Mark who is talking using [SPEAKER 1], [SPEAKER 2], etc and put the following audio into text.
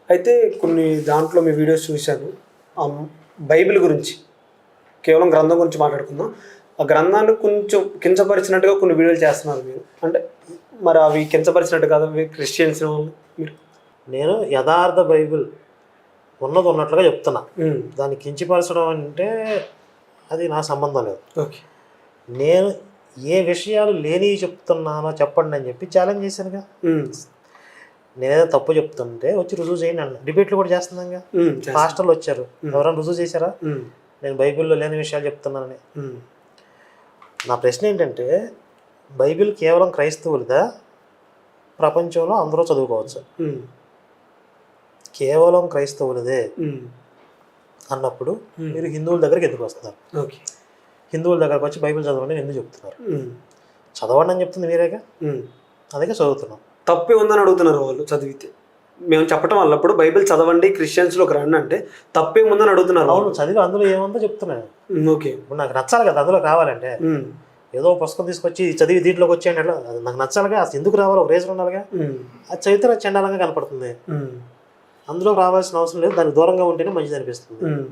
[SPEAKER 1] అయితే కొన్ని దాంట్లో మీ వీడియోస్ చూశాను, ఆ బైబిల్ గురించి, కేవలం గ్రంథం గురించి మాట్లాడుకుందాం. ఆ గ్రంథాన్ని కొంచెం కించపరిచినట్టుగా కొన్ని వీడియోలు చేస్తున్నారు మీరు. అంటే మరి అవి కించపరిచినట్టు కాదు, అవి క్రిస్టియన్స్ మీరు.
[SPEAKER 2] నేను యథార్థ బైబిల్ ఉన్నది ఉన్నట్లుగా చెప్తున్నా. దాన్ని కించిపరచడం అంటే అది నా సంబంధం లేదు.
[SPEAKER 1] ఓకే.
[SPEAKER 2] నేను ఏ విషయాలు లేనివి చెప్తున్నానో చెప్పండి అని చెప్పి ఛాలెంజ్ చేశానుగా. నేనేదో తప్పు చెప్తుంటే వచ్చి రుజువు చేయండి అన్న. డిబేట్లు కూడా చేస్తున్నాగా. పాస్టర్లు వచ్చారు, ఎవరైనా రుజువు చేశారా నేను బైబిల్లో లేని విషయాలు చెప్తున్నానని? నా ప్రశ్న ఏంటంటే, బైబిల్ కేవలం క్రైస్తవులదా, ప్రపంచంలో అందరూ చదువుకోవచ్చు? కేవలం క్రైస్తవులదే అన్నప్పుడు మీరు హిందువుల దగ్గరికి ఎందుకు వస్తున్నారు?
[SPEAKER 1] ఓకే.
[SPEAKER 2] హిందువుల దగ్గరకు వచ్చి బైబిల్ చదవండి ఎందుకు చెప్తున్నారు? చదవండి అని చెప్తుంది మీరేగా, అందుకే చదువుతున్నాం.
[SPEAKER 1] తప్పే ఉందని అడుగుతున్నారు వాళ్ళు. చదివితే మేము చెప్పటం వల్ల ఇప్పుడు బైబిల్ చదవండి క్రిస్టియన్స్లోకి రండి అంటే తప్పేముందని అడుగుతున్నారు.
[SPEAKER 2] అవును, చదివి అందులో ఏముందో చెప్తున్నాను.
[SPEAKER 1] ఓకే.
[SPEAKER 2] ఇప్పుడు నాకు నచ్చాలి కదా అందులో రావాలంటే. ఏదో పుస్తకం తీసుకొచ్చి చదివి దీంట్లోకి వచ్చేయండి అట్లా నాకు నచ్చాలిగా. అసలు ఎందుకు రావాలి, ఒక రీజన్ ఉండాలిగా. అది చదివితే నాకు చండాలంగా కనపడుతుంది. అందులో రావాల్సిన అవసరం లేదు, దానికి దూరంగా ఉంటేనే మంచిది అనిపిస్తుంది.